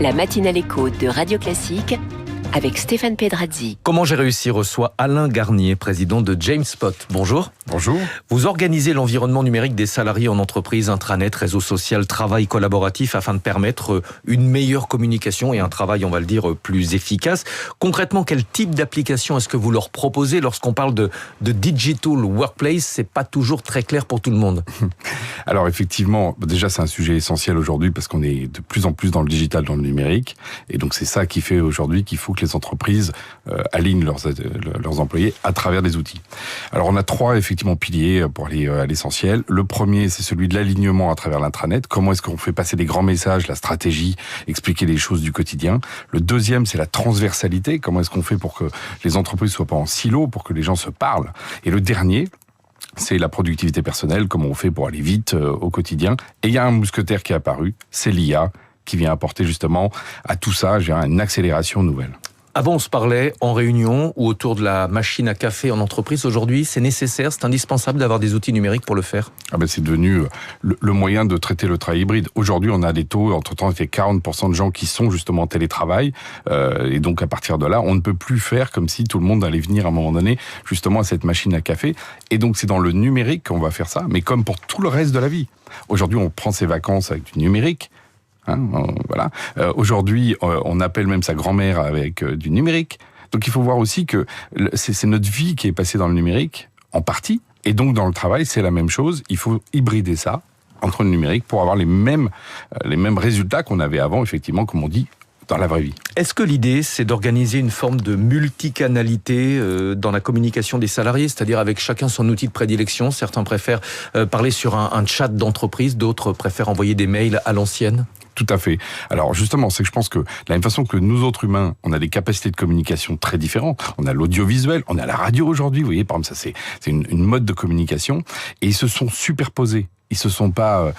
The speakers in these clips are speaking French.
La matinale écho de Radio Classique avec Stéphane Pedrazzi. Comment j'ai réussi reçoit Alain Garnier, président de Jamespot. Bonjour. Bonjour. Vous organisez l'environnement numérique des salariés en entreprise, intranet, réseau social, travail collaboratif afin de permettre une meilleure communication et un travail, on va le dire, plus efficace. Concrètement, quel type d'application est-ce que vous leur proposez lorsqu'on parle de digital workplace? C'est pas toujours très clair pour tout le monde. Alors effectivement, déjà c'est un sujet essentiel aujourd'hui parce qu'on est de plus en plus dans le digital, dans le numérique. Et donc c'est ça qui fait aujourd'hui qu'il faut que les entreprises alignent leurs employés à travers des outils. Alors on a trois effectivement piliers pour aller à l'essentiel. Le premier, c'est celui de l'alignement à travers l'intranet. Comment est-ce qu'on fait passer des grands messages, la stratégie, expliquer les choses du quotidien. Le deuxième, c'est la transversalité. Comment est-ce qu'on fait pour que les entreprises soient pas en silo, pour que les gens se parlent. Et le dernier, c'est la productivité personnelle, comment on fait pour aller vite au quotidien. Et il y a un mousquetaire qui est apparu, c'est l'IA, qui vient apporter justement à tout ça une accélération nouvelle. Avant, on se parlait en réunion ou autour de la machine à café en entreprise. Aujourd'hui, c'est nécessaire, c'est indispensable d'avoir des outils numériques pour le faire. C'est devenu le moyen de traiter le travail hybride. Aujourd'hui, on a des taux, entre-temps, il y a 40% de gens qui sont justement en télétravail. Et donc, à partir de là, on ne peut plus faire comme si tout le monde allait venir à un moment donné, justement, à cette machine à café. Et donc, c'est dans le numérique qu'on va faire ça, mais comme pour tout le reste de la vie. Aujourd'hui, on prend ses vacances avec du numérique. Voilà. Aujourd'hui, on appelle même sa grand-mère avec du numérique. Donc il faut voir aussi que c'est notre vie qui est passée dans le numérique, en partie. Et donc dans le travail, c'est la même chose. Il faut hybrider ça entre le numérique pour avoir les mêmes résultats qu'on avait avant, effectivement, comme on dit, dans la vraie vie. Est-ce que l'idée, c'est d'organiser une forme de multicanalité dans la communication des salariés, c'est-à-dire avec chacun son outil de prédilection? Certains préfèrent parler sur un chat d'entreprise, d'autres préfèrent envoyer des mails à l'ancienne. Tout à fait. Alors justement, c'est que je pense que de la même façon que nous autres humains, on a des capacités de communication très différentes. On a l'audiovisuel, on a la radio aujourd'hui. Vous voyez, par exemple, ça c'est une mode de communication, et ils se sont superposés. Ils se sont pas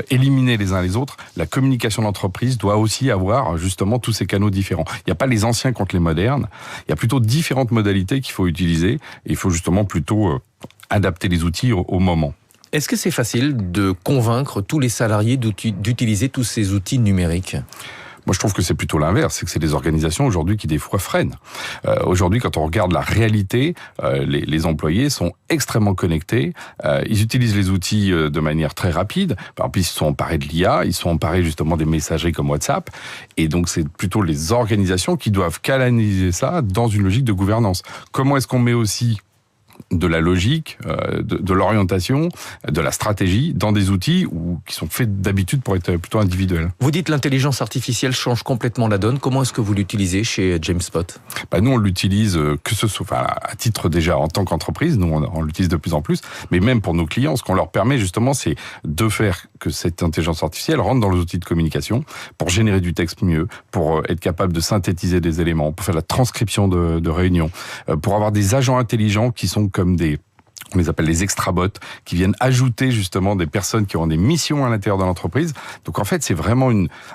éliminés les uns les autres. La communication d'entreprise doit aussi avoir justement tous ces canaux différents. Il n'y a pas les anciens contre les modernes. Il y a plutôt différentes modalités qu'il faut utiliser. Et il faut justement plutôt adapter les outils au moment. Est-ce que c'est facile de convaincre tous les salariés d'utiliser tous ces outils numériques ? Moi, je trouve que c'est plutôt l'inverse, c'est que c'est des organisations aujourd'hui qui des fois freinent. Aujourd'hui, quand on regarde la réalité, les employés sont extrêmement connectés. Ils utilisent les outils de manière très rapide. Par exemple, ils se sont emparés de l'IA, ils sont emparés justement des messageries comme WhatsApp. Et donc, c'est plutôt les organisations qui doivent canaliser ça dans une logique de gouvernance. Comment est-ce qu'on met aussi de la logique, de l'orientation, de la stratégie dans des outils qui sont faits d'habitude pour être plutôt individuels. Vous dites l'intelligence artificielle change complètement la donne. Comment est-ce que vous l'utilisez chez Jamespot ? Nous, on l'utilise que ce soit à titre déjà en tant qu'entreprise. Nous, on l'utilise de plus en plus. Mais même pour nos clients, ce qu'on leur permet justement, c'est de faire que cette intelligence artificielle rentre dans les outils de communication pour générer du texte mieux, pour être capable de synthétiser des éléments, pour faire la transcription de réunions, pour avoir des agents intelligents qui sont comme on les appelle les extrabots, qui viennent ajouter justement des personnes qui ont des missions à l'intérieur de l'entreprise. Donc en fait, c'est vraiment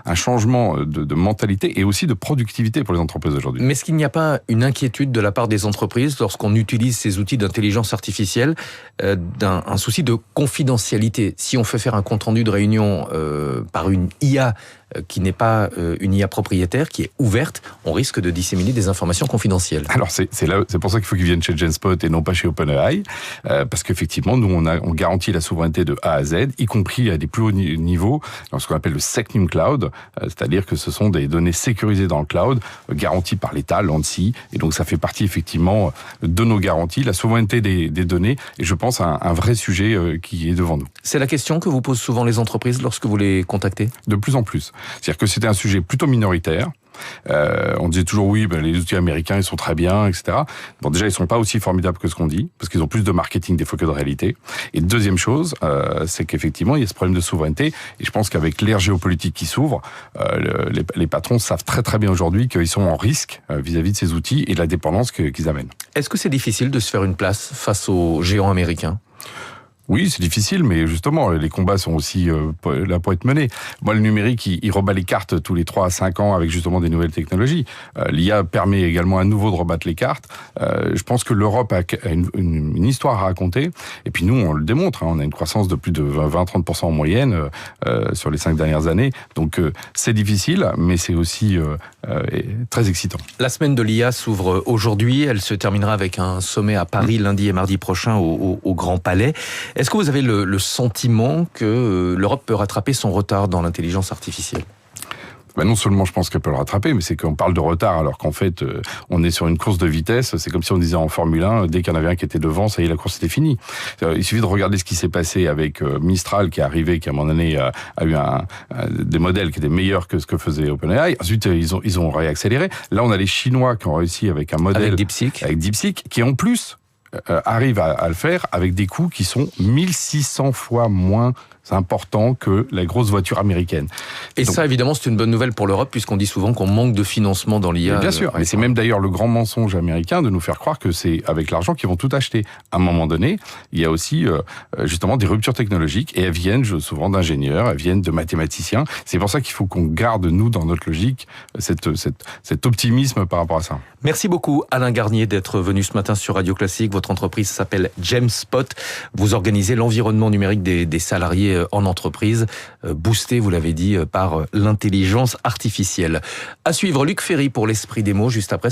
un changement de mentalité et aussi de productivité pour les entreprises aujourd'hui. Mais est-ce qu'il n'y a pas une inquiétude de la part des entreprises lorsqu'on utilise ces outils d'intelligence artificielle, un souci de confidentialité? Si on fait faire un compte-rendu de réunion par une IA qui n'est pas une IA propriétaire, qui est ouverte, on risque de disséminer des informations confidentielles. Alors c'est pour ça qu'il faut qu'ils viennent chez Jamespot et non pas chez OpenAI, parce qu'effectivement, nous on garantit la souveraineté de A à Z, y compris à des plus hauts niveaux, dans ce qu'on appelle le Secnum Cloud, c'est-à-dire que ce sont des données sécurisées dans le cloud, garanties par l'État, l'ANSSI, et donc ça fait partie effectivement de nos garanties, la souveraineté des données, et je pense à un vrai sujet qui est devant nous. C'est la question que vous posent souvent les entreprises lorsque vous les contactez ? De plus en plus. C'est-à-dire que c'était un sujet plutôt minoritaire. On disait toujours oui, les outils américains ils sont très bien, etc. Bon, déjà ils sont pas aussi formidables que ce qu'on dit, parce qu'ils ont plus de marketing des fois que de réalité. Et deuxième chose, c'est qu'effectivement il y a ce problème de souveraineté. Et je pense qu'avec l'ère géopolitique qui s'ouvre, les patrons savent très très bien aujourd'hui qu'ils sont en risque vis-à-vis de ces outils et de la dépendance qu'ils amènent. Est-ce que c'est difficile de se faire une place face aux géants américains ? Oui, c'est difficile, mais justement, les combats sont aussi là pour être menés. Moi, le numérique, il rebat les cartes tous les 3 à 5 ans avec justement des nouvelles technologies. L'IA permet également à nouveau de rebattre les cartes. Je pense que l'Europe a une histoire à raconter. Et puis nous, on le démontre. On a une croissance de plus de 20-30% en moyenne sur les 5 dernières années. Donc c'est difficile, mais c'est aussi très excitant. La semaine de l'IA s'ouvre aujourd'hui. Elle se terminera avec un sommet à Paris lundi et mardi prochain au Grand Palais. Est-ce que vous avez le sentiment que l'Europe peut rattraper son retard dans l'intelligence artificielle ? Non seulement je pense qu'elle peut le rattraper, mais c'est qu'on parle de retard alors qu'en fait on est sur une course de vitesse. C'est comme si on disait en Formule 1, dès qu'il y en avait un qui était devant, ça y est, la course était finie. Il suffit de regarder ce qui s'est passé avec Mistral qui est arrivé, qui à un moment donné a eu des modèles qui étaient meilleurs que ce que faisait OpenAI. Ensuite ils ont réaccéléré. Là on a les Chinois qui ont réussi avec un modèle avec DeepSeek qui en plus arrive à le faire avec des coûts qui sont 1600 fois moins importants que la grosse voiture américaine. Et donc, ça, évidemment, c'est une bonne nouvelle pour l'Europe, puisqu'on dit souvent qu'on manque de financement dans l'IA. Bien sûr, mais c'est même d'ailleurs le grand mensonge américain de nous faire croire que c'est avec l'argent qu'ils vont tout acheter. À un moment donné, il y a aussi justement des ruptures technologiques, et elles viennent souvent d'ingénieurs, elles viennent de mathématiciens. C'est pour ça qu'il faut qu'on garde, nous, dans notre logique, cet optimisme par rapport à ça. Merci beaucoup, Alain Garnier, d'être venu ce matin sur Radio Classique. Votre entreprise s'appelle GemSpot. Vous organisez l'environnement numérique des salariés en entreprise, boosté, vous l'avez dit, par l'intelligence artificielle. À suivre, Luc Ferry pour l'Esprit des mots, juste après.